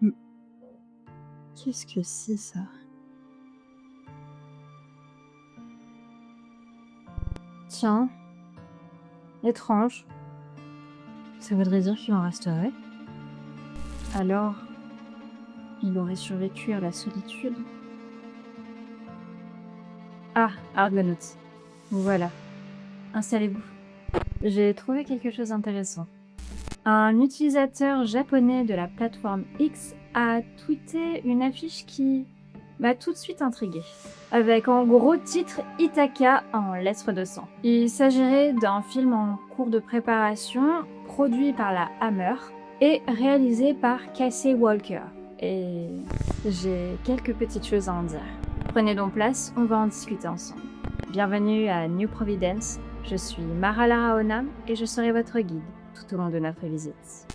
Mmh. Qu'est-ce que c'est ça? Tiens, étrange. Ça voudrait dire qu'il en resterait. Alors, il aurait survécu à la solitude? Ah, Argonautes. Voilà, installez-vous. J'ai trouvé quelque chose d'intéressant. Un utilisateur japonais de la plateforme X a tweeté une affiche qui m'a tout de suite intriguée, avec en gros titre Ithaca en lettres de sang. Il s'agirait d'un film en cours de préparation, produit par la Hammer et réalisé par Casey Walker. Et j'ai quelques petites choses à en dire. Prenez donc place, on va en discuter ensemble. Bienvenue à New Providence, je suis Mara Laraona et je serai votre guide tout au long de notre visite.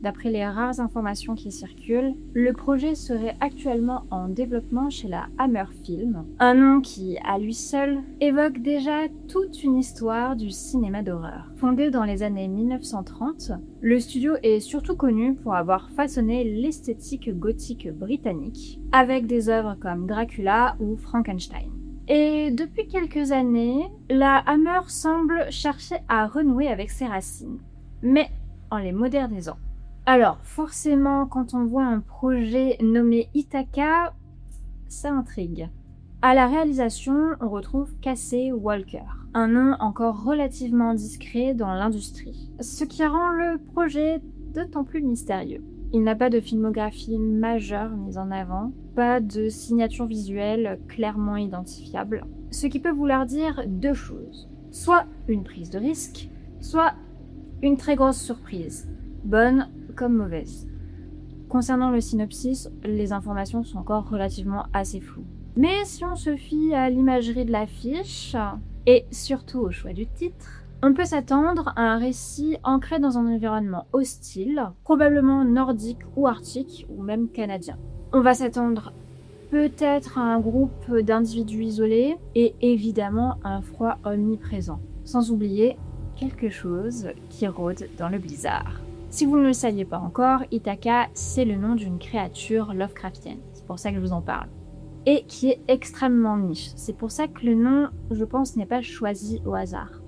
D'après les rares informations qui circulent, le projet serait actuellement en développement chez la Hammer Film, un nom qui, à lui seul, évoque déjà toute une histoire du cinéma d'horreur. Fondé dans les années 1930, le studio est surtout connu pour avoir façonné l'esthétique gothique britannique, avec des œuvres comme Dracula ou Frankenstein. Et depuis quelques années, la Hammer semble chercher à renouer avec ses racines, mais en les modernisant. Alors, forcément, quand on voit un projet nommé Ithaca, ça intrigue. À la réalisation, on retrouve Casey Walker, un nom encore relativement discret dans l'industrie, ce qui rend le projet d'autant plus mystérieux. Il n'a pas de filmographie majeure mise en avant, pas de signature visuelle clairement identifiable, ce qui peut vouloir dire deux choses. Soit une prise de risque, soit une très grosse surprise, bonne comme mauvaise. Concernant le synopsis, les informations sont encore relativement assez floues. Mais si on se fie à l'imagerie de l'affiche, et surtout au choix du titre, on peut s'attendre à un récit ancré dans un environnement hostile, probablement nordique ou arctique, ou même canadien. On va s'attendre peut-être à un groupe d'individus isolés, et évidemment à un froid omniprésent. Sans oublier quelque chose qui rôde dans le blizzard. Si vous ne le saviez pas encore, Ithaca, c'est le nom d'une créature Lovecraftienne. C'est pour ça que je vous en parle. Et qui est extrêmement niche. C'est pour ça que le nom, je pense, n'est pas choisi au hasard.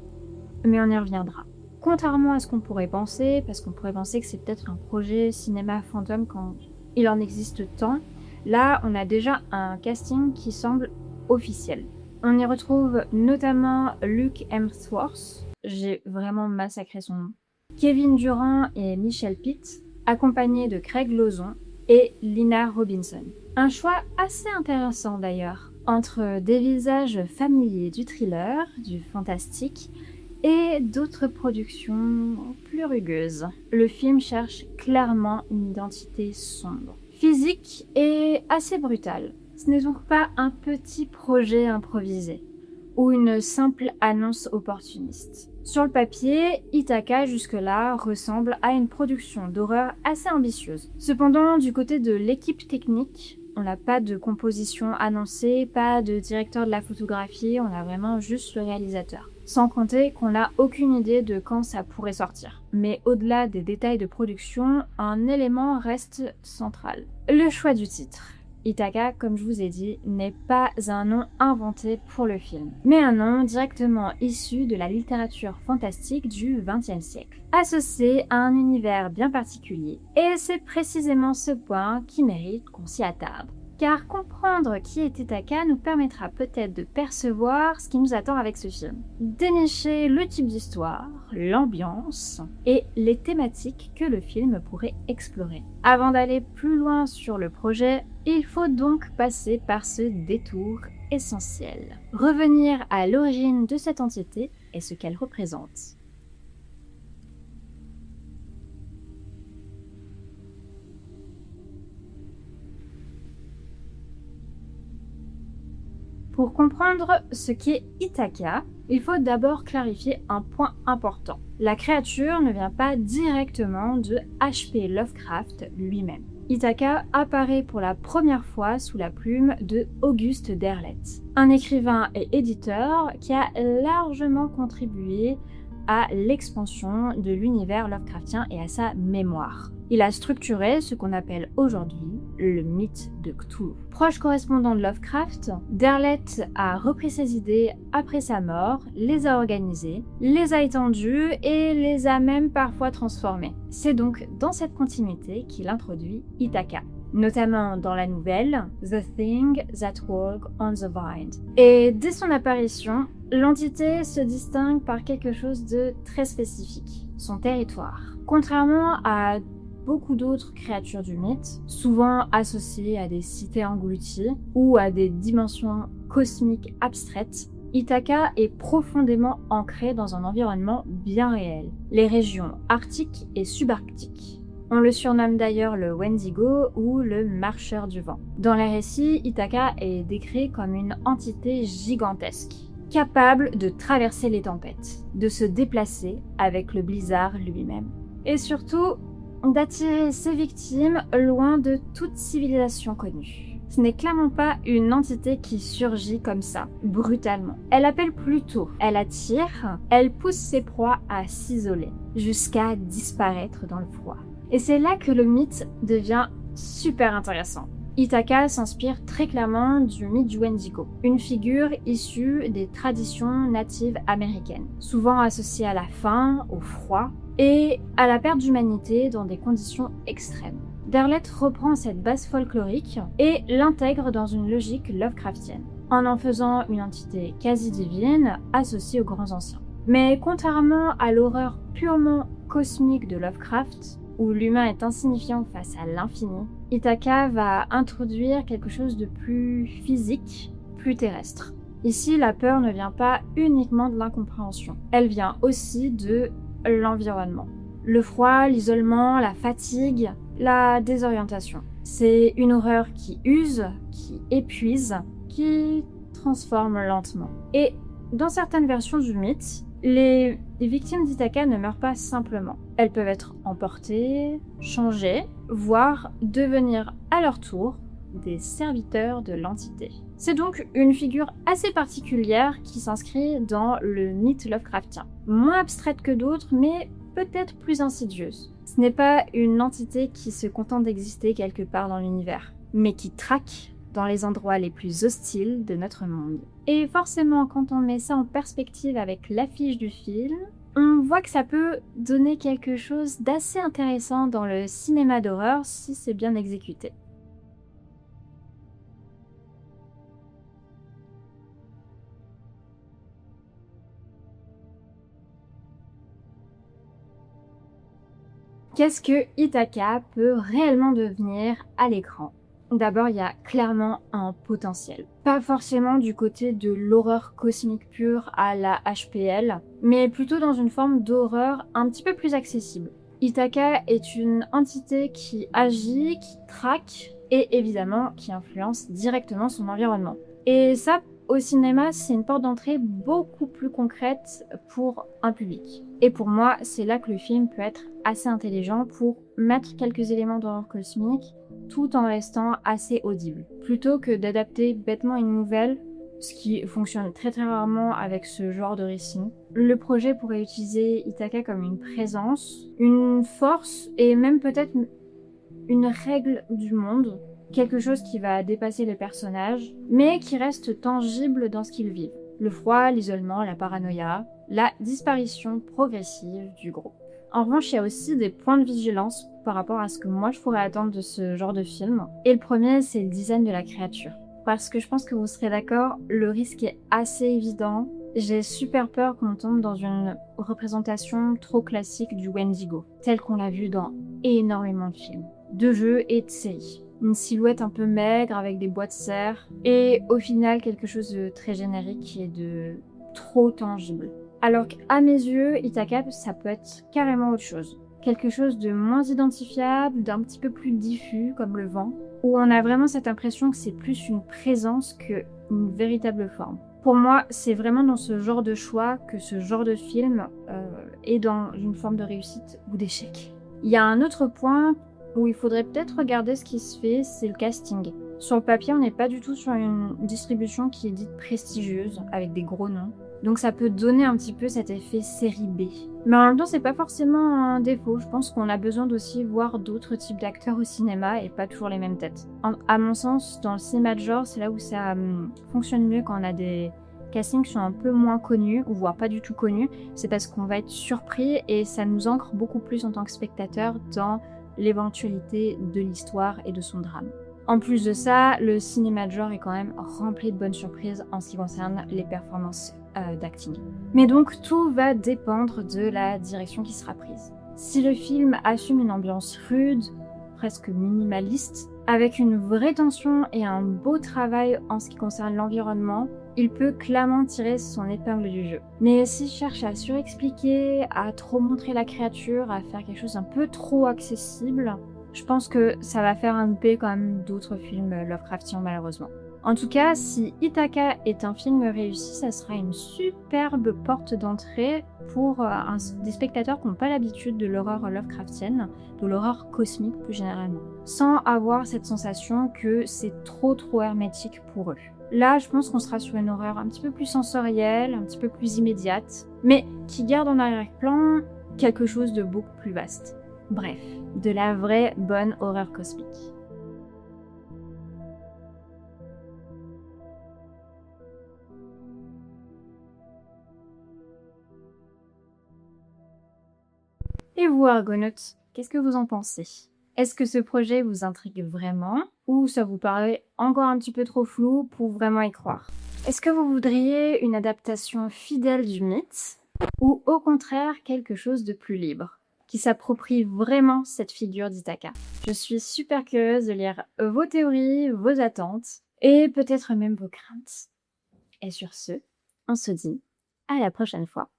Mais on y reviendra. Contrairement à ce qu'on pourrait penser, parce qu'on pourrait penser que c'est peut-être un projet cinéma fantôme quand il en existe tant, là, on a déjà un casting qui semble officiel. On y retrouve notamment Luke Hemsworth. J'ai vraiment massacré son nom. Kevin Durant et Michelle Pitt, accompagnés de Craig Lozon et Lina Robinson. Un choix assez intéressant d'ailleurs, entre des visages familiers du thriller, du fantastique et d'autres productions plus rugueuses. Le film cherche clairement une identité sombre, physique et assez brutale. Ce n'est donc pas un petit projet improvisé ou une simple annonce opportuniste. Sur le papier, Ithaca jusque-là ressemble à une production d'horreur assez ambitieuse. Cependant, du côté de l'équipe technique, on n'a pas de composition annoncée, pas de directeur de la photographie, on a vraiment juste le réalisateur. Sans compter qu'on n'a aucune idée de quand ça pourrait sortir. Mais au-delà des détails de production, un élément reste central. Le choix du titre. Ithaca, comme je vous ai dit, n'est pas un nom inventé pour le film, mais un nom directement issu de la littérature fantastique du XXe siècle, associé à un univers bien particulier. Et c'est précisément ce point qui mérite qu'on s'y attarde. Car comprendre qui est Ithaca nous permettra peut-être de percevoir ce qui nous attend avec ce film. Dénicher le type d'histoire, l'ambiance et les thématiques que le film pourrait explorer. Avant d'aller plus loin sur le projet, il faut donc passer par ce détour essentiel. Revenir à l'origine de cette entité et ce qu'elle représente. Pour comprendre ce qu'est Ithaca, il faut d'abord clarifier un point important. La créature ne vient pas directement de H.P. Lovecraft lui-même. Ithaca apparaît pour la première fois sous la plume de Auguste Derleth, un écrivain et éditeur qui a largement contribué à l'expansion de l'univers Lovecraftien et à sa mémoire. Il a structuré ce qu'on appelle aujourd'hui le mythe de Cthulhu. Proche correspondant de Lovecraft, Derleth a repris ses idées après sa mort, les a organisées, les a étendues et les a même parfois transformées. C'est donc dans cette continuité qu'il introduit Ithaca, notamment dans la nouvelle The Thing That Walked on the Vine. Et dès son apparition, l'entité se distingue par quelque chose de très spécifique, son territoire. Contrairement à beaucoup d'autres créatures du mythe, souvent associées à des cités englouties ou à des dimensions cosmiques abstraites, Ithaca est profondément ancré dans un environnement bien réel, les régions arctiques et subarctiques. On le surnomme d'ailleurs le Wendigo ou le marcheur du vent. Dans les récits, Ithaca est décrit comme une entité gigantesque, capable de traverser les tempêtes, de se déplacer avec le blizzard lui-même. Et surtout, d'attirer ses victimes loin de toute civilisation connue. Ce n'est clairement pas une entité qui surgit comme ça, brutalement. Elle appelle plutôt, elle attire, elle pousse ses proies à s'isoler, jusqu'à disparaître dans le froid. Et c'est là que le mythe devient super intéressant. Ithaca s'inspire très clairement du mythe du Wendigo, une figure issue des traditions natives américaines, souvent associée à la faim, au froid et à la perte d'humanité dans des conditions extrêmes. Derleth reprend cette base folklorique et l'intègre dans une logique Lovecraftienne, en faisant une entité quasi divine associée aux grands anciens. Mais contrairement à l'horreur purement cosmique de Lovecraft, où l'humain est insignifiant face à l'infini, Ithaca va introduire quelque chose de plus physique, plus terrestre. Ici, la peur ne vient pas uniquement de l'incompréhension, elle vient aussi de l'environnement. Le froid, l'isolement, la fatigue, la désorientation. C'est une horreur qui use, qui épuise, qui transforme lentement. Et dans certaines versions du mythe, les victimes d'Ithaca ne meurent pas simplement. Elles peuvent être emportées, changées, voire devenir à leur tour des serviteurs de l'entité. C'est donc une figure assez particulière qui s'inscrit dans le mythe Lovecraftien. Moins abstraite que d'autres, mais peut-être plus insidieuse. Ce n'est pas une entité qui se contente d'exister quelque part dans l'univers, mais qui traque dans les endroits les plus hostiles de notre monde. Et forcément, quand on met ça en perspective avec l'affiche du film, on voit que ça peut donner quelque chose d'assez intéressant dans le cinéma d'horreur si c'est bien exécuté. Qu'est-ce que Ithaca peut réellement devenir à l'écran ? D'abord, il y a clairement un potentiel. Pas forcément du côté de l'horreur cosmique pure à la HPL, mais plutôt dans une forme d'horreur un petit peu plus accessible. Ithaca est une entité qui agit, qui traque et évidemment qui influence directement son environnement. Et ça, au cinéma, c'est une porte d'entrée beaucoup plus concrète pour un public. Et pour moi, c'est là que le film peut être assez intelligent pour mettre quelques éléments d'horreur cosmique tout en restant assez audible. Plutôt que d'adapter bêtement une nouvelle, ce qui fonctionne très rarement avec ce genre de récit, le projet pourrait utiliser Ithaca comme une présence, une force et même peut-être une règle du monde, quelque chose qui va dépasser les personnages, mais qui reste tangible dans ce qu'ils vivent. Le froid, l'isolement, la paranoïa, la disparition progressive du groupe. En revanche, il y a aussi des points de vigilance par rapport à ce que moi je pourrais attendre de ce genre de film. Et le premier, c'est le design de la créature. Parce que je pense que vous serez d'accord, le risque est assez évident. J'ai super peur qu'on tombe dans une représentation trop classique du Wendigo, tel qu'on l'a vu dans énormément de films, de jeux et de séries. Une silhouette un peu maigre avec des bois de serre, et au final quelque chose de très générique et de trop tangible. Alors qu'à mes yeux, Ithaca, ça peut être carrément autre chose. Quelque chose de moins identifiable, d'un petit peu plus diffus, comme le vent, où on a vraiment cette impression que c'est plus une présence qu'une véritable forme. Pour moi, c'est vraiment dans ce genre de choix que ce genre de film est dans une forme de réussite ou d'échec. Il y a un autre point où il faudrait peut-être regarder ce qui se fait, c'est le casting. Sur le papier, on n'est pas du tout sur une distribution qui est dite prestigieuse, avec des gros noms. Donc ça peut donner un petit peu cet effet série B. Mais en même temps, c'est pas forcément un défaut. Je pense qu'on a besoin d'aussi voir d'autres types d'acteurs au cinéma et pas toujours les mêmes têtes. À mon sens, dans le cinéma de genre, c'est là où ça fonctionne mieux quand on a des castings qui sont un peu moins connus, ou voire pas du tout connus. C'est parce qu'on va être surpris et ça nous ancre beaucoup plus en tant que spectateur dans l'éventualité de l'histoire et de son drame. En plus de ça, le cinéma de genre est quand même rempli de bonnes surprises en ce qui concerne les performances d'acting. Mais donc tout va dépendre de la direction qui sera prise. Si le film assume une ambiance rude, presque minimaliste, avec une vraie tension et un beau travail en ce qui concerne l'environnement, il peut clairement tirer son épingle du jeu. Mais s'il cherche à surexpliquer, à trop montrer la créature, à faire quelque chose un peu trop accessible, je pense que ça va faire un louper quand même d'autres films Lovecraftiens malheureusement. En tout cas, si Ithaca est un film réussi, ça sera une superbe porte d'entrée pour des spectateurs qui n'ont pas l'habitude de l'horreur Lovecraftienne, de l'horreur cosmique plus généralement, sans avoir cette sensation que c'est trop hermétique pour eux. Là, je pense qu'on sera sur une horreur un petit peu plus sensorielle, un petit peu plus immédiate, mais qui garde en arrière-plan quelque chose de beaucoup plus vaste. Bref, de la vraie bonne horreur cosmique. Et vous, Argonautes, qu'est-ce que vous en pensez? Est-ce que ce projet vous intrigue vraiment ou ça vous paraît encore un petit peu trop flou pour vraiment y croire? Est-ce que vous voudriez une adaptation fidèle du mythe ou au contraire quelque chose de plus libre, qui s'approprie vraiment cette figure d'Ithaca? Je suis super curieuse de lire vos théories, vos attentes et peut-être même vos craintes. Et sur ce, on se dit à la prochaine fois.